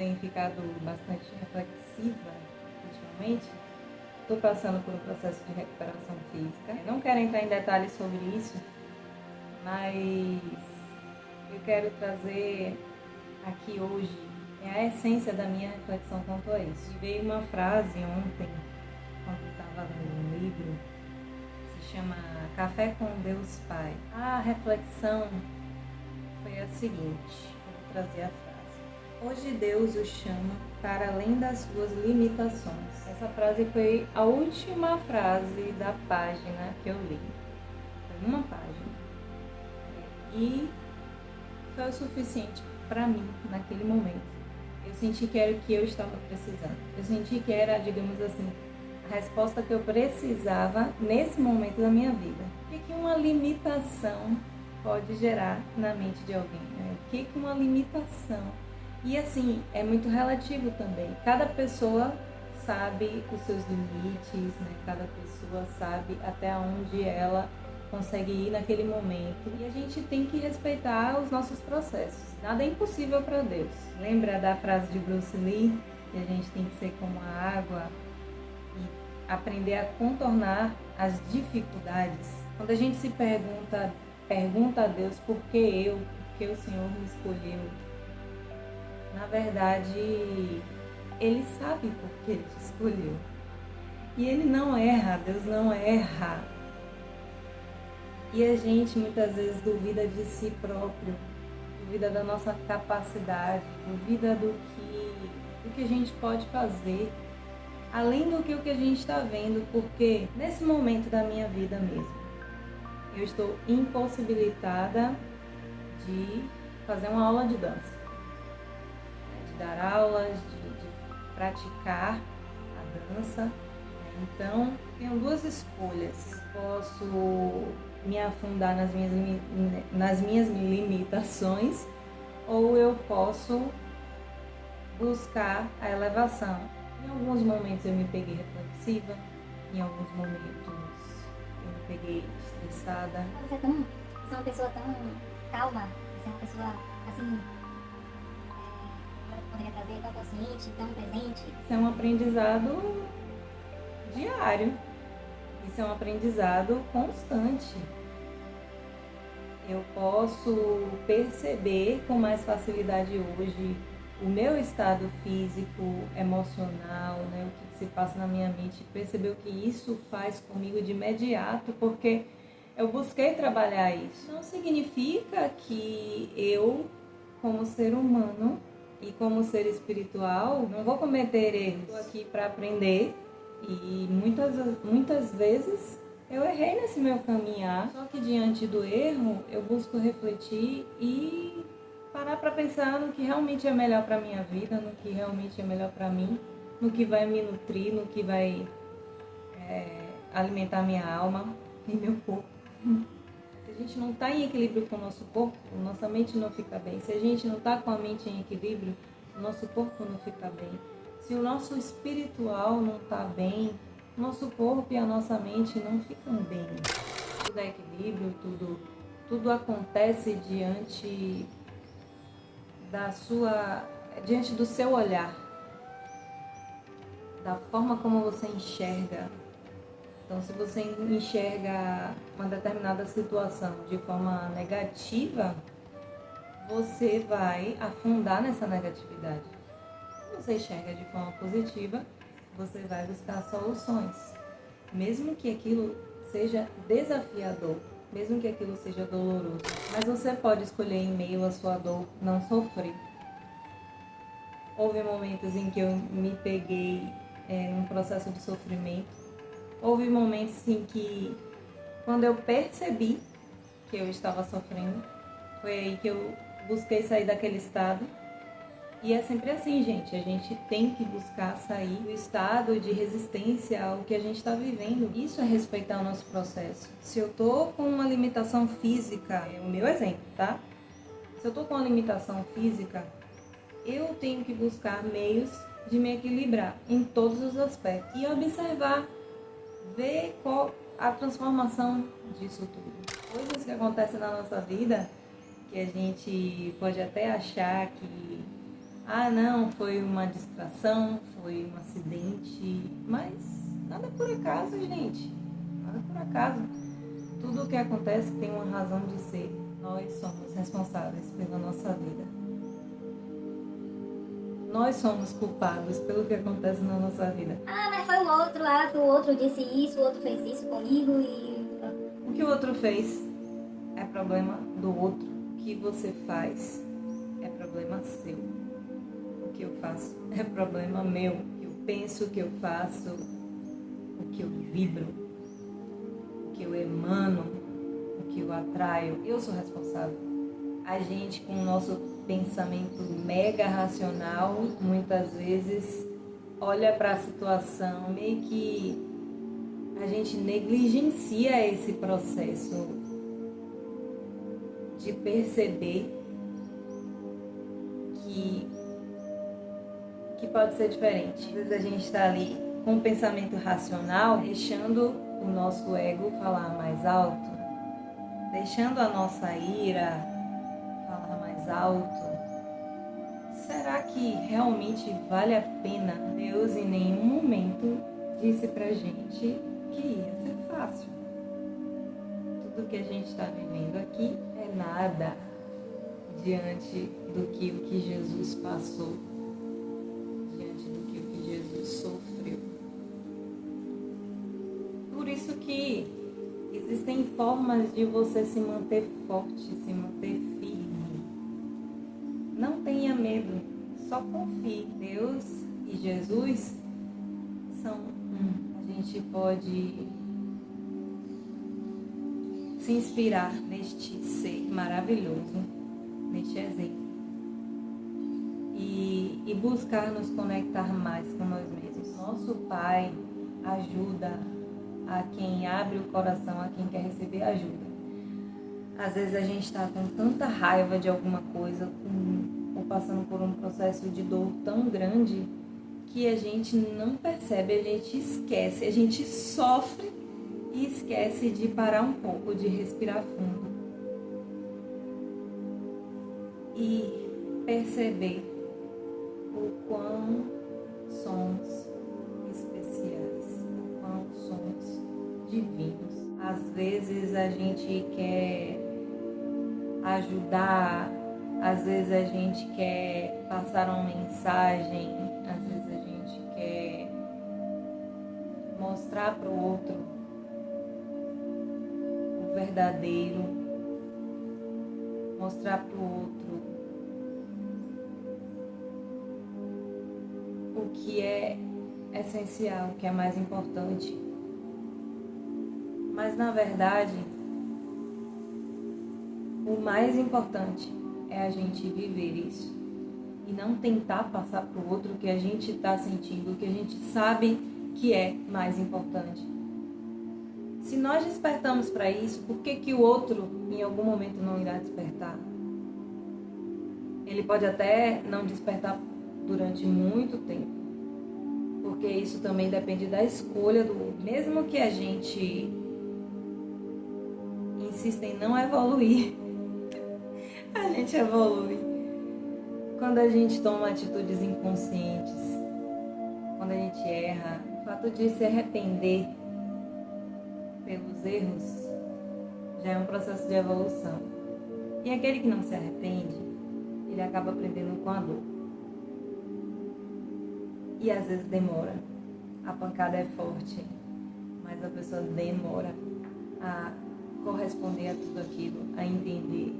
tenho ficado bastante reflexiva ultimamente. Estou passando por um processo de recuperação física. Não quero entrar em detalhes sobre isso, mas eu quero trazer aqui hoje a essência da minha reflexão quanto a isso. Veio uma frase ontem, quando estava lendo um livro, que se chama Café com Deus Pai. A reflexão foi a seguinte, eu vou trazer a frase. Hoje Deus o chama para além das suas limitações. Essa frase foi a última frase da página que eu li. Foi uma página. E foi o suficiente para mim naquele momento. Eu senti que era o que eu estava precisando. Eu senti que era, digamos assim, a resposta que eu precisava nesse momento da minha vida. O que uma limitação pode gerar na mente de alguém? Né? O que uma limitação? E assim, é muito relativo também. Cada pessoa sabe os seus limites, né? Cada pessoa sabe até onde ela consegue ir naquele momento. E a gente tem que respeitar os nossos processos. Nada é impossível para Deus. Lembra da frase de Bruce Lee? Que a gente tem que ser como a água e aprender a contornar as dificuldades. Quando a gente se pergunta a Deus por que eu, por que o Senhor me escolheu, na verdade, Ele sabe por que Ele te escolheu. E Ele não erra, Deus não erra. E a gente muitas vezes duvida de si próprio, duvida da nossa capacidade, duvida do que a gente pode fazer, além do que o que a gente está vendo, porque nesse momento da minha vida mesmo, eu estou impossibilitada de fazer uma aula de dança. Dar aulas, de praticar a dança. Então, tenho duas escolhas. Posso me afundar nas minhas limitações ou eu posso buscar a elevação. Em alguns momentos eu me peguei reflexiva, em alguns momentos eu me peguei estressada. Você é uma pessoa tão calma, você é uma pessoa assim, poderia trazer tão consciente, tão presente. Isso é um aprendizado diário. Isso é um aprendizado constante. Eu posso perceber com mais facilidade hoje o meu estado físico, emocional, né, o que se passa na minha mente, perceber o que isso faz comigo de imediato, porque eu busquei trabalhar isso. Não significa que eu, como ser humano, e como ser espiritual, não vou cometer erros. Estou aqui para aprender e muitas vezes eu errei nesse meu caminhar. Só que diante do erro, eu busco refletir e parar para pensar no que realmente é melhor para minha vida, no que realmente é melhor para mim, no que vai me nutrir, no que vai alimentar minha alma e meu corpo. Se a gente não está em equilíbrio com o nosso corpo, nossa mente não fica bem. Se a gente não está com a mente em equilíbrio, o nosso corpo não fica bem. Se o nosso espiritual não está bem, o nosso corpo e a nossa mente não ficam bem. Tudo é equilíbrio, tudo acontece diante do seu olhar, da forma como você enxerga. Então, se você enxerga uma determinada situação de forma negativa, você vai afundar nessa negatividade. Se você enxerga de forma positiva, você vai buscar soluções. Mesmo que aquilo seja desafiador, mesmo que aquilo seja doloroso. Mas você pode escolher, em meio à sua dor, não sofrer. Houve momentos em que eu me peguei num processo de sofrimento. Houve momentos em que, quando eu percebi que eu estava sofrendo, foi aí que eu busquei sair daquele estado. E é sempre assim, gente, a gente tem que buscar sair do estado de resistência ao que a gente está vivendo. Isso é respeitar o nosso processo. Se eu tô com uma limitação física, é o meu exemplo, tá? Se eu tô com uma limitação física, eu tenho que buscar meios de me equilibrar em todos os aspectos e observar, ver qual a transformação disso tudo. Coisas que acontecem na nossa vida que a gente pode até achar que Ah, não, foi uma distração, foi um acidente, mas nada por acaso, gente. Nada por acaso. Tudo o que acontece tem uma razão de ser. Nós somos responsáveis pela nossa vida. Nós somos culpados pelo que acontece na nossa vida. Ah, mas foi o outro disse isso, o outro fez isso comigo e... O que o outro fez é problema do outro. O que você faz é problema seu. O que eu faço é problema meu. O que eu penso, o que eu faço, o que eu vibro, o que eu emano, o que eu atraio. Eu sou responsável. A gente, com o nosso pensamento mega racional, muitas vezes olha para a situação, meio que a gente negligencia esse processo de perceber que pode ser diferente. Às vezes a gente está ali com o pensamento racional, deixando o nosso ego falar mais alto, deixando a nossa ira falar mais alto. Será que realmente vale a pena? Deus em nenhum momento disse pra gente que ia ser fácil. Tudo que a gente está vivendo aqui é nada diante do que o que Jesus passou, diante do que o que Jesus sofreu. Por isso que existem formas de você se manter forte, se manter firme. Não tenha medo, só confie. Deus e Jesus são um. A gente pode se inspirar neste ser maravilhoso, neste exemplo. E buscar nos conectar mais com nós mesmos. Nosso Pai ajuda a quem abre o coração, a quem quer receber ajuda. Às vezes a gente está com tanta raiva de alguma coisa, ou passando por um processo de dor tão grande, que a gente não percebe, a gente esquece, a gente sofre e esquece de parar um pouco, de respirar fundo. E perceber o quão somos especiais, o quão somos divinos. Às vezes a gente quer ajudar, às vezes a gente quer passar uma mensagem, às vezes a gente quer mostrar para o outro o verdadeiro, mostrar para o outro o que é essencial, o que é mais importante. Mas na verdade, o mais importante é a gente viver isso e não tentar passar para o outro o que a gente está sentindo, o que a gente sabe que é mais importante. Se nós despertamos para isso, por que o outro em algum momento não irá despertar? Ele pode até não despertar durante muito tempo, porque isso também depende da escolha do outro. Mesmo que a gente insista em não evoluir, a gente evolui quando a gente toma atitudes inconscientes, quando a gente erra. O fato de se arrepender pelos erros já é um processo de evolução. E aquele que não se arrepende, ele acaba aprendendo com a dor. E às vezes demora. A pancada é forte, mas a pessoa demora a corresponder a tudo aquilo, a entender.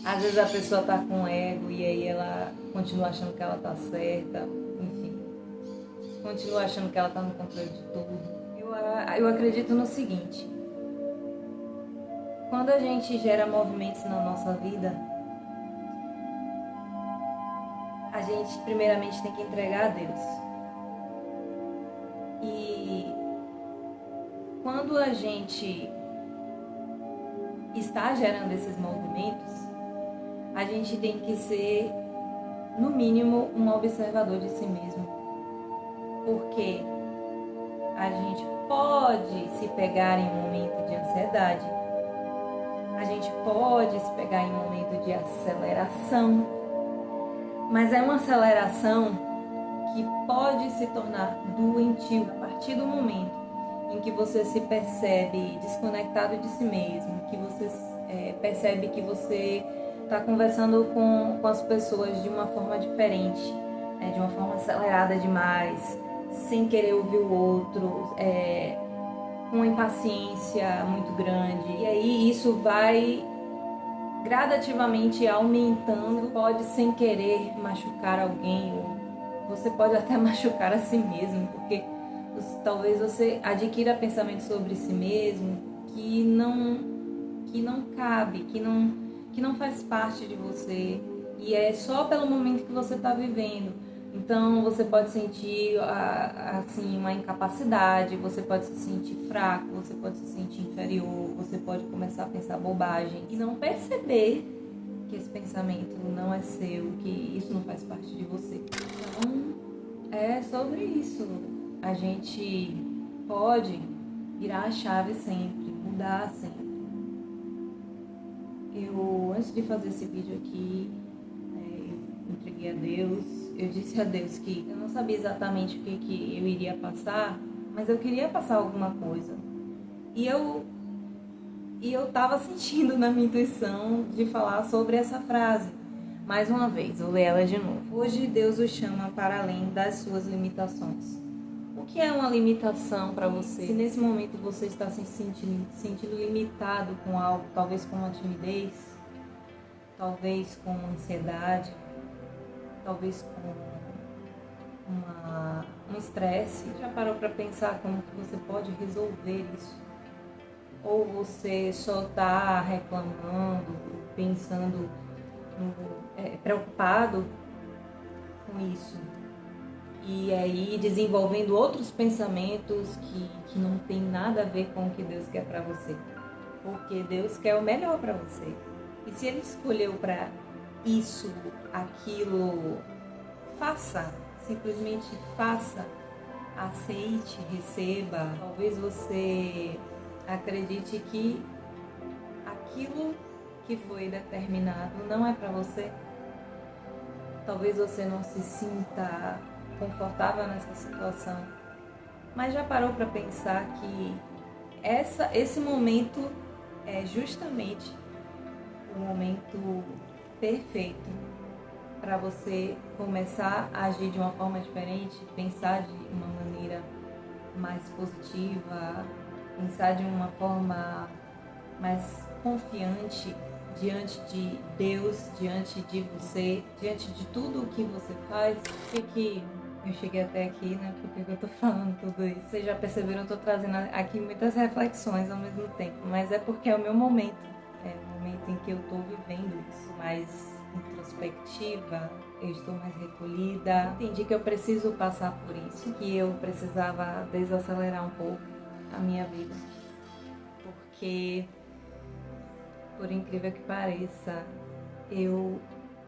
Às vezes a pessoa tá com ego e aí ela continua achando que ela tá certa, enfim, continua achando que ela tá no controle de tudo. Eu acredito no seguinte: quando a gente gera movimentos na nossa vida, a gente primeiramente tem que entregar a Deus. E quando a gente está gerando esses movimentos, a gente tem que ser, no mínimo, um observador de si mesmo. Porque a gente pode se pegar em um momento de ansiedade, a gente pode se pegar em um momento de aceleração, mas é uma aceleração que pode se tornar doentio a partir do momento em que você se percebe desconectado de si mesmo, que você percebe que você está conversando com as pessoas de uma forma diferente, de uma forma acelerada demais, sem querer ouvir o outro, com uma impaciência muito grande. E aí isso vai gradativamente aumentando, pode sem querer machucar alguém, ou você pode até machucar a si mesmo, porque talvez você adquira pensamentos sobre si mesmo que não cabe, que não faz parte de você, e é só pelo momento que você está vivendo. Então você pode sentir assim uma incapacidade, você pode se sentir fraco, você pode se sentir inferior, você pode começar a pensar bobagem e não perceber que esse pensamento não é seu, que isso não faz parte de você. Então é sobre isso. A gente pode virar a chave sempre, mudar sempre. Eu, antes de fazer esse vídeo aqui, eu entreguei a Deus. Eu disse a Deus que eu não sabia exatamente o que eu iria passar, mas eu queria passar alguma coisa. E eu estava sentindo na minha intuição de falar sobre essa frase. Mais uma vez, vou ler ela de novo. Hoje Deus o chama para além das suas limitações. O que é uma limitação para você? Se nesse momento você está se sentindo limitado com algo, talvez com uma timidez, talvez com uma ansiedade, talvez com um estresse, já parou para pensar como que você pode resolver isso? Ou você só está reclamando, pensando, preocupado com isso? E aí desenvolvendo outros pensamentos que não tem nada a ver com o que Deus quer para você. Porque Deus quer o melhor para você. E se Ele escolheu para isso, aquilo, faça. Simplesmente faça. Aceite, receba. Talvez você acredite que aquilo que foi determinado não é para você. Talvez você não se sinta confortável nessa situação, mas já parou para pensar que esse momento é justamente o momento perfeito para você começar a agir de uma forma diferente, pensar de uma maneira mais positiva, pensar de uma forma mais confiante diante de Deus, diante de você, diante de tudo o que você faz. Por que eu cheguei até aqui, né? Por que eu tô falando tudo isso? Vocês já perceberam, eu tô trazendo aqui muitas reflexões ao mesmo tempo, mas é porque é o meu momento, é o momento em que eu tô vivendo isso, mais introspectiva, eu estou mais recolhida. Entendi que eu preciso passar por isso, que eu precisava desacelerar um pouco a minha vida, porque, por incrível que pareça, eu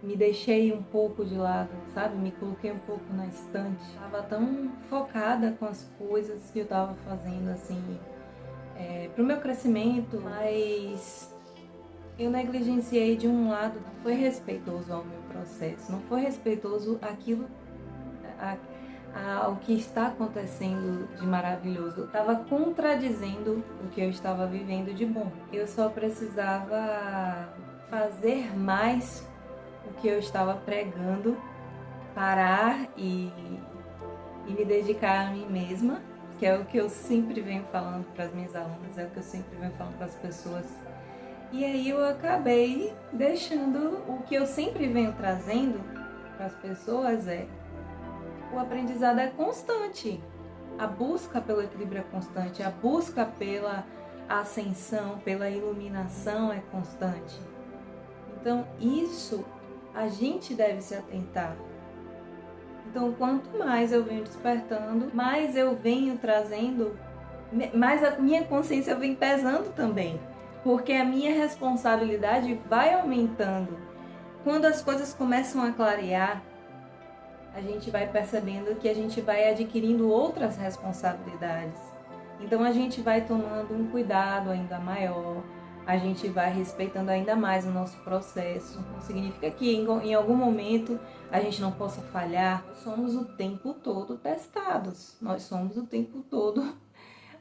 me deixei um pouco de lado, sabe? Me coloquei um pouco na estante. Estava tão focada com as coisas que eu estava fazendo, assim, pro meu crescimento, mas eu negligenciei de um lado. Não foi respeitoso ao meu processo, não foi respeitoso ao que está acontecendo de maravilhoso. Eu estava contradizendo o que eu estava vivendo de bom. Eu só precisava fazer mais o que eu estava pregando, parar e me dedicar a mim mesma, que é o que eu sempre venho falando para as minhas alunas, é o que eu sempre venho falando para as pessoas. E aí eu acabei deixando o que eu sempre venho trazendo para as pessoas o aprendizado é constante, a busca pelo equilíbrio é constante, a busca pela ascensão, pela iluminação é constante. Então isso a gente deve se atentar. Então quanto mais eu venho despertando, mais eu venho trazendo, mais a minha consciência vem pesando também, porque a minha responsabilidade vai aumentando. Quando as coisas começam a clarear, a gente vai percebendo que a gente vai adquirindo outras responsabilidades. Então a gente vai tomando um cuidado ainda maior, a gente vai respeitando ainda mais o nosso processo. Não significa que em algum momento a gente não possa falhar. Nós somos o tempo todo testados, nós somos o tempo todo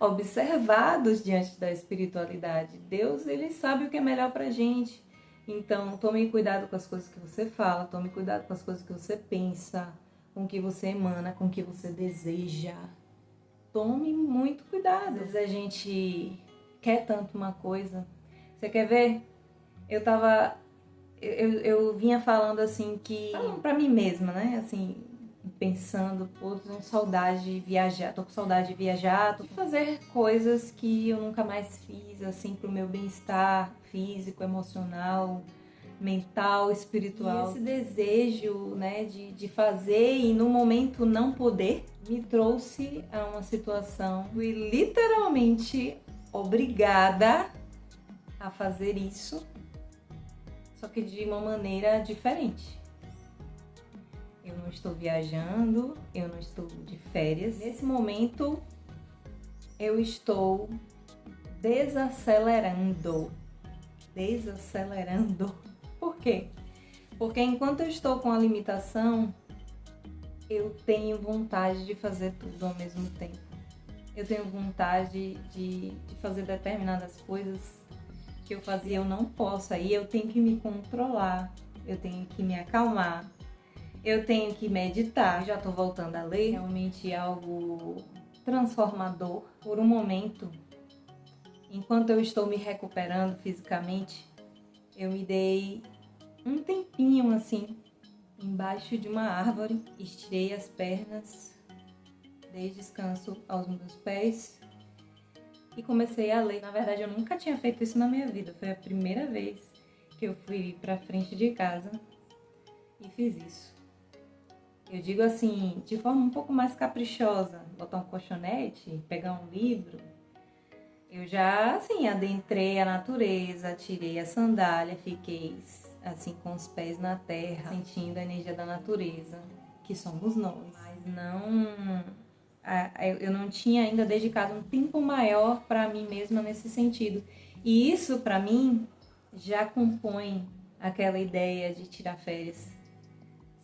observados diante da espiritualidade. Deus, ele sabe o que é melhor pra gente. Então, tome cuidado com as coisas que você fala, tome cuidado com as coisas que você pensa, com o que você emana, com o que você deseja. Tome muito cuidado. Às vezes a gente quer tanto uma coisa. Você quer ver? Eu vinha falando assim que... Falando pra mim mesma, né? Assim, pensando, pô, tô com saudade de viajar, de fazer coisas que eu nunca mais fiz, assim, pro meu bem-estar físico, emocional, mental, espiritual. E esse desejo, né, de fazer e no momento não poder, me trouxe a uma situação, fui literalmente obrigada a fazer isso, só que de uma maneira diferente. Eu não estou viajando, eu não estou de férias. Nesse momento, eu estou desacelerando. Por quê? Porque enquanto eu estou com a limitação, eu tenho vontade de fazer tudo ao mesmo tempo. Eu tenho vontade de fazer determinadas coisas que eu fazia, eu não posso. Aí eu tenho que me controlar, eu tenho que me acalmar, eu tenho que meditar. Já estou voltando a ler, realmente é algo transformador. Por um momento, enquanto eu estou me recuperando fisicamente, eu me dei um tempinho assim, embaixo de uma árvore, estirei as pernas, dei descanso aos meus pés e comecei a ler. Na verdade, eu nunca tinha feito isso na minha vida. Foi a primeira vez que eu fui pra frente de casa e fiz isso. Eu digo assim, de forma um pouco mais caprichosa, botar um colchonete, pegar um livro. Eu já, assim, adentrei a natureza, tirei a sandália, fiquei, assim, com os pés na terra, sentindo a energia da natureza, que somos nós. Mas não... Eu não tinha ainda dedicado um tempo maior para mim mesma nesse sentido. E isso, para mim, já compõe aquela ideia de tirar férias,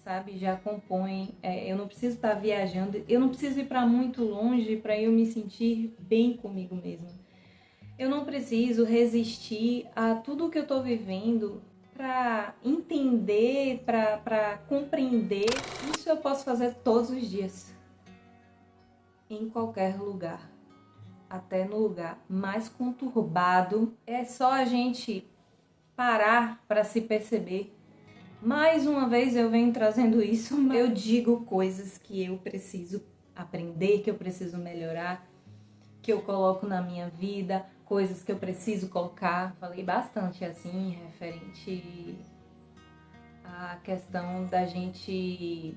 sabe? Já compõe. Eu não preciso estar viajando, eu não preciso ir para muito longe para eu me sentir bem comigo mesma. Eu não preciso resistir a tudo que eu estou vivendo para entender, para compreender. Isso eu posso fazer todos os dias, em qualquer lugar, até no lugar mais conturbado. É só a gente parar para se perceber. Mais uma vez eu venho trazendo isso, mas eu digo coisas que eu preciso aprender, que eu preciso melhorar, que eu coloco na minha vida, coisas que eu preciso colocar. Falei bastante assim, referente à questão da gente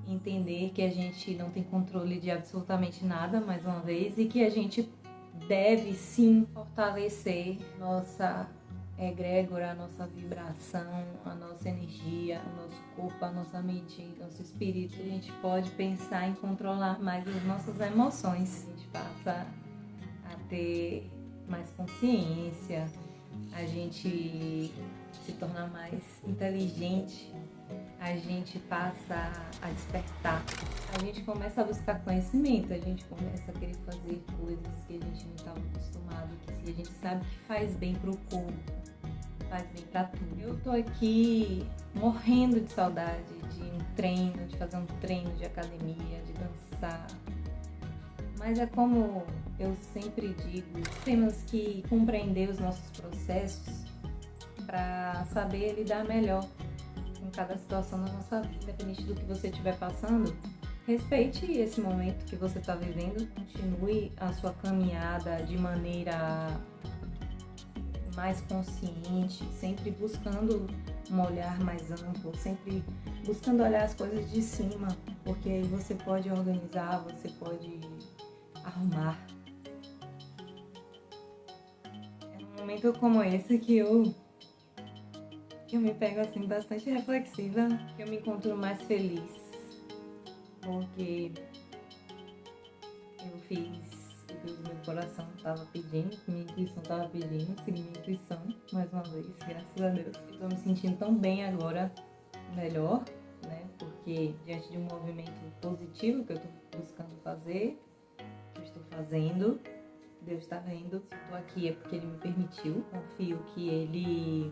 entender que a gente não tem controle de absolutamente nada, mais uma vez, e que a gente deve sim fortalecer nossa egrégora, a nossa vibração, a nossa energia, o nosso corpo, a nossa mente, nosso espírito. A gente pode pensar em controlar mais as nossas emoções. A gente passa a ter mais consciência, a gente se torna mais inteligente, a gente passa a despertar, a gente começa a buscar conhecimento, a gente começa a querer fazer coisas que a gente não estava acostumado, que a gente sabe que faz bem pro corpo, faz bem pra tudo. Eu tô aqui morrendo de saudade de um treino, de fazer um treino de academia, de dançar. Mas é como eu sempre digo, temos que compreender os nossos processos para saber lidar melhor com cada situação da nossa vida. Independente do que você estiver passando, respeite esse momento que você está vivendo, continue a sua caminhada de maneira mais consciente, sempre buscando um olhar mais amplo, sempre buscando olhar as coisas de cima, porque aí você pode organizar, você pode arrumar. É num momento como esse que eu me pego assim bastante reflexiva, que eu me encontro mais feliz, porque eu fiz o que que o meu coração estava pedindo, que minha intuição estava pedindo, segui minha intuição, mais uma vez, graças a Deus. Estou me sentindo tão bem agora, melhor, né? Porque diante de um movimento positivo que eu estou buscando fazer, que eu estou fazendo, Deus está vendo. Se eu estou aqui é porque Ele me permitiu. Confio que Ele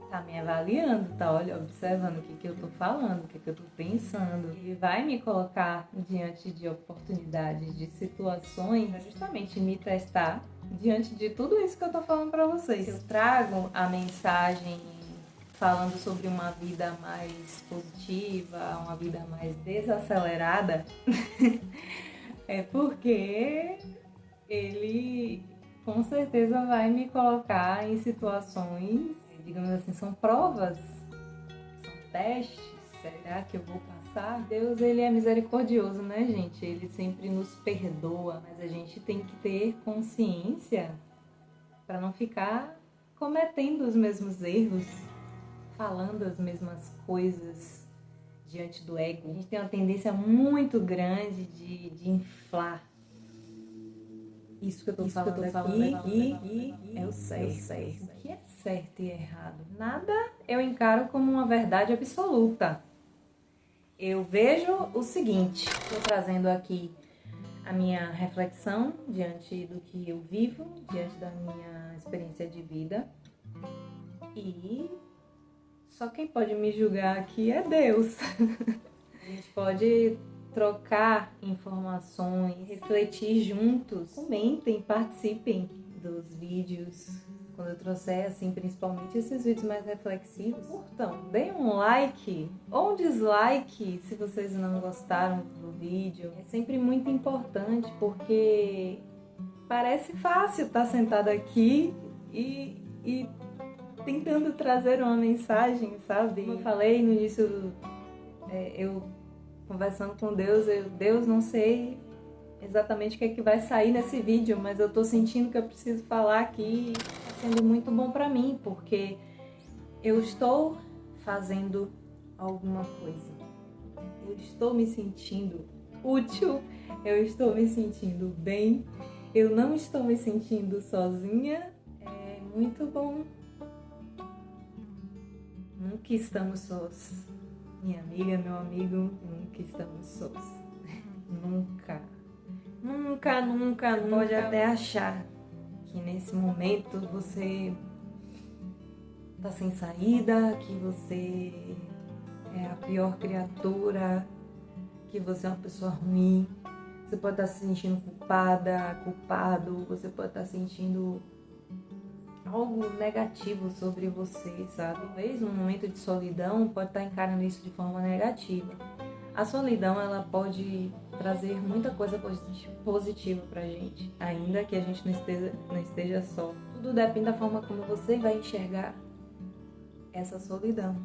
tá me avaliando, tá? Olha, observando o que eu tô falando, o que eu tô pensando. Ele vai me colocar diante de oportunidades, de situações, pra justamente me testar diante de tudo isso que eu tô falando pra vocês. Se eu trago a mensagem falando sobre uma vida mais positiva, uma vida mais desacelerada, é porque ele com certeza vai me colocar em situações, digamos assim, são provas, são testes, será que eu vou passar? Deus, ele é misericordioso, né, gente? Ele sempre nos perdoa, mas a gente tem que ter consciência para não ficar cometendo os mesmos erros, falando as mesmas coisas diante do ego. A gente tem uma tendência muito grande de inflar isso que eu tô falando aqui é o certo. O que é certo e errado? Nada eu encaro como uma verdade absoluta. Eu vejo o seguinte, estou trazendo aqui a minha reflexão diante do que eu vivo, diante da minha experiência de vida. E só quem pode me julgar aqui é Deus. A gente pode trocar informações, refletir juntos. Comentem, participem dos vídeos. Quando eu trouxer, assim, principalmente esses vídeos mais reflexivos, curtam, deem um like ou um dislike se vocês não gostaram do vídeo. É sempre muito importante porque parece fácil estar sentada aqui e tentando trazer uma mensagem, sabe? Como eu falei no início, eu conversando com Deus, Deus, não sei exatamente o que é que vai sair nesse vídeo, mas eu tô sentindo que eu preciso falar aqui. Tá sendo muito bom pra mim, porque eu estou fazendo alguma coisa. Eu estou me sentindo útil, eu estou me sentindo bem, eu não estou me sentindo sozinha. É muito bom. Nunca estamos sós. Minha amiga, meu amigo, nunca estamos sós. Nunca. Nunca, nunca, nunca. Pode até achar que nesse momento você tá sem saída, que você é a pior criatura, que você é uma pessoa ruim. Você pode estar se sentindo culpada, culpado, você pode estar sentindo algo negativo sobre você, sabe? Talvez num momento de solidão pode estar encarando isso de forma negativa. A solidão, ela pode trazer muita coisa positiva pra gente, ainda que a gente não esteja só. Tudo depende da forma como você vai enxergar essa solidão.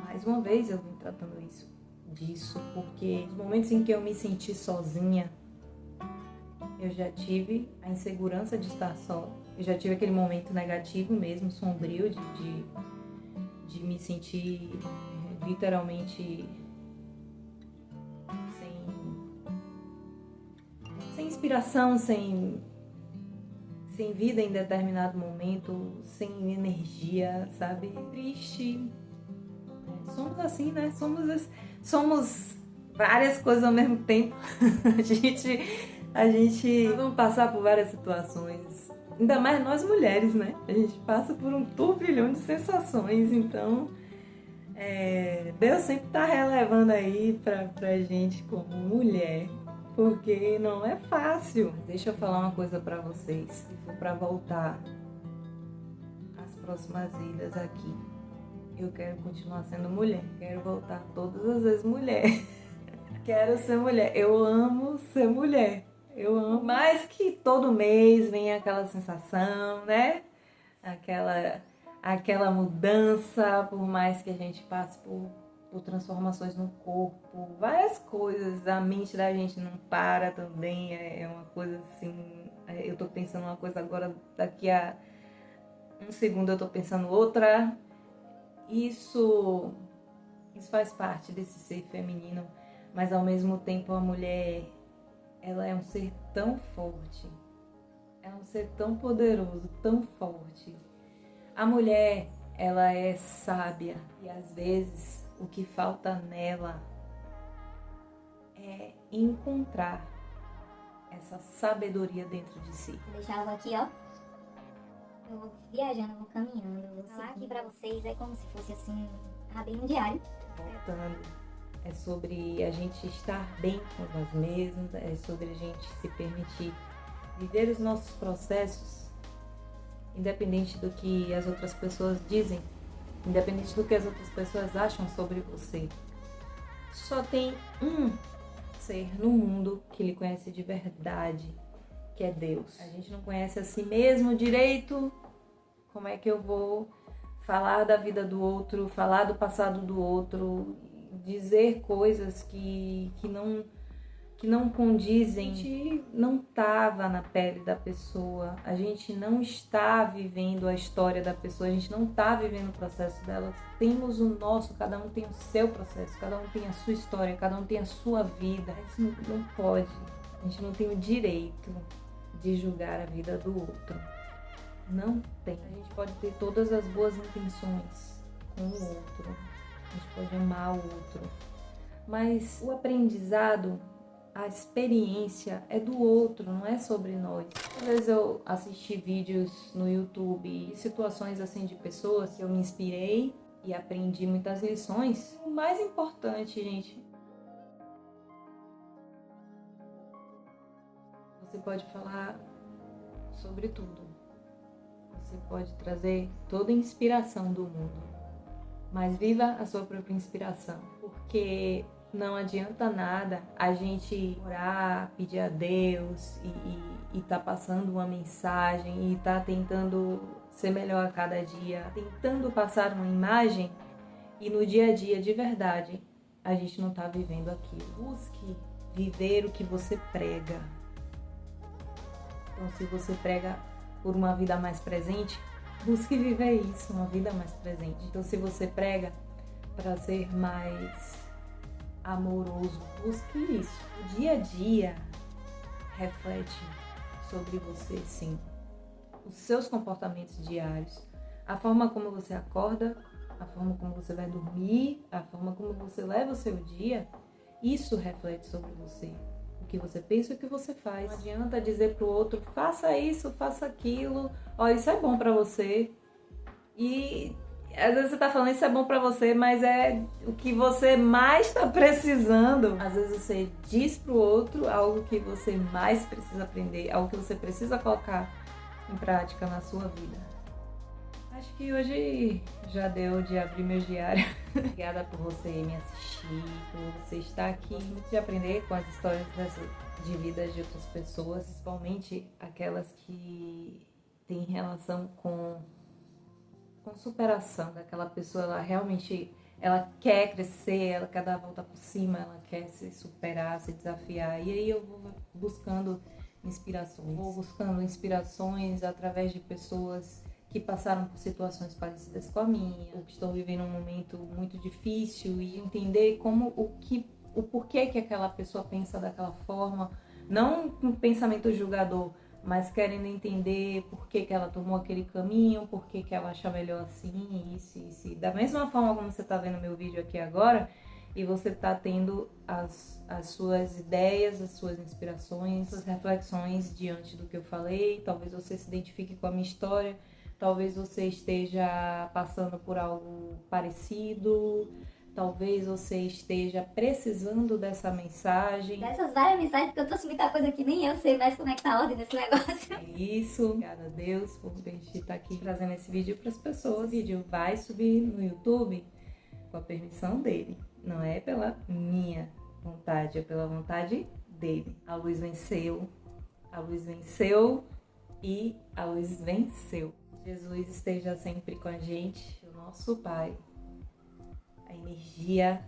Mais uma vez eu vim tratando disso, porque nos momentos em que eu me senti sozinha, eu já tive a insegurança de estar só. Eu já tive aquele momento negativo mesmo, sombrio, de me sentir literalmente sem inspiração, sem vida em determinado momento, sem energia, sabe? Triste. Somos assim, né? Somos várias coisas ao mesmo tempo. A gente vamos passar por várias situações. Ainda mais nós mulheres, né? A gente passa por um turbilhão de sensações, então Deus sempre tá relevando aí pra gente como mulher, porque não é fácil. Mas deixa eu falar uma coisa pra vocês, se for pra voltar às próximas vidas aqui, eu quero continuar sendo mulher, quero voltar todas as vezes mulher. Quero ser mulher, eu amo ser mulher. Eu amo. Mais que todo mês vem aquela sensação, né? Aquela mudança, por mais que a gente passe por transformações no corpo, várias coisas. A mente da gente não para também, é uma coisa assim. Eu tô pensando uma coisa agora, daqui a um segundo eu tô pensando outra. Isso faz parte desse ser feminino, mas ao mesmo tempo a mulher ela é um ser tão forte, é um ser tão poderoso, tão forte. A mulher, ela é sábia e às vezes o que falta nela é encontrar essa sabedoria dentro de si. Vou deixar algo aqui, ó. Eu vou viajando, eu vou caminhando. Eu vou falar aqui pra vocês, é como se fosse assim, abrir um diário. Voltando, é sobre a gente estar bem com nós mesmos, é sobre a gente se permitir viver os nossos processos, independente do que as outras pessoas dizem, independente do que as outras pessoas acham sobre você. Só tem um ser no mundo que lhe conhece de verdade, que é Deus. A gente não conhece a si mesmo direito. Como é que eu vou falar da vida do outro, falar do passado do outro, dizer coisas que não condizem? A gente não estava na pele da pessoa, a gente não está vivendo a história da pessoa, a gente não está vivendo o processo dela. Temos o nosso, cada um tem o seu processo, cada um tem a sua história, cada um tem a sua vida. A gente não pode, a gente não tem o direito de julgar a vida do outro. Não tem. A gente pode ter todas as boas intenções com o outro, a gente pode amar o outro, mas o aprendizado, a experiência é do outro, não é sobre nós. Às vezes eu assisti vídeos no YouTube, situações assim de pessoas que eu me inspirei e aprendi muitas lições. O mais importante, gente, você pode falar sobre tudo. Você pode trazer toda a inspiração do mundo, mas viva a sua própria inspiração, porque não adianta nada a gente orar, pedir a Deus e tá passando uma mensagem e tá tentando ser melhor a cada dia, tentando passar uma imagem e no dia a dia de verdade a gente não tá vivendo aquilo. Busque viver o que você prega. Então, se você prega por uma vida mais presente, busque viver isso, uma vida mais presente. Então, se você prega para ser mais amoroso, busque isso. O dia a dia reflete sobre você, sim. Os seus comportamentos diários, a forma como você acorda, a forma como você vai dormir, a forma como você leva o seu dia, isso reflete sobre você. O que você pensa e o que você faz. Não adianta dizer pro outro, faça isso, faça aquilo, ó, isso é bom pra você. E às vezes você tá falando isso é bom pra você, mas é o que você mais tá precisando. Às vezes você diz pro outro algo que você mais precisa aprender, algo que você precisa colocar em prática na sua vida. Acho que hoje já deu de abrir meu diário. Obrigada por você me assistir, por você estar aqui. Gosto muito de aprender com as histórias de vida de outras pessoas, principalmente aquelas que têm relação com superação daquela pessoa. Ela realmente quer crescer, ela quer dar a volta por cima, ela quer se superar, se desafiar. E aí eu vou buscando inspirações através de pessoas que passaram por situações parecidas com a minha, ou que estão vivendo um momento muito difícil, e entender o porquê que aquela pessoa pensa daquela forma, não um pensamento julgador, mas querendo entender por que ela tomou aquele caminho, por que ela acha melhor assim, isso. Da mesma forma como você está vendo meu vídeo aqui agora, e você está tendo as suas ideias, as suas inspirações, suas reflexões diante do que eu falei. Talvez você se identifique com a minha história, talvez você esteja passando por algo parecido, talvez você esteja precisando dessa mensagem. Dessas várias mensagens, porque eu trouxe muita coisa que nem eu sei mais como é que tá a ordem desse negócio. É isso. Obrigada a Deus por permitir estar aqui trazendo esse vídeo para as pessoas. O vídeo vai subir no YouTube com a permissão dele. Não é pela minha vontade, é pela vontade dele. A luz venceu e a luz venceu. Jesus esteja sempre com a gente, o nosso Pai, a energia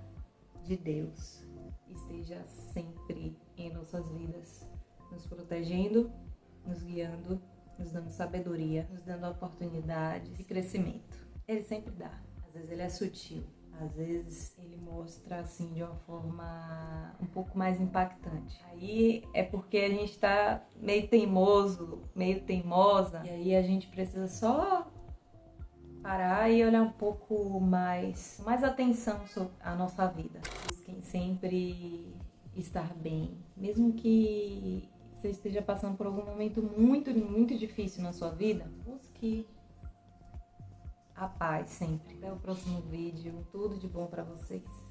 de Deus esteja sempre em nossas vidas, nos protegendo, nos guiando, nos dando sabedoria, nos dando oportunidades de crescimento. Ele sempre dá. Às vezes ele é sutil, às vezes ele mostra assim de uma forma um pouco mais impactante. Aí é porque a gente tá meio teimoso, meio teimosa, e aí a gente precisa só parar e olhar um pouco mais atenção sobre a nossa vida. Busquem sempre estar bem, mesmo que você esteja passando por algum momento muito, muito difícil na sua vida, busque a paz sempre. Até o próximo vídeo. Tudo de bom para vocês.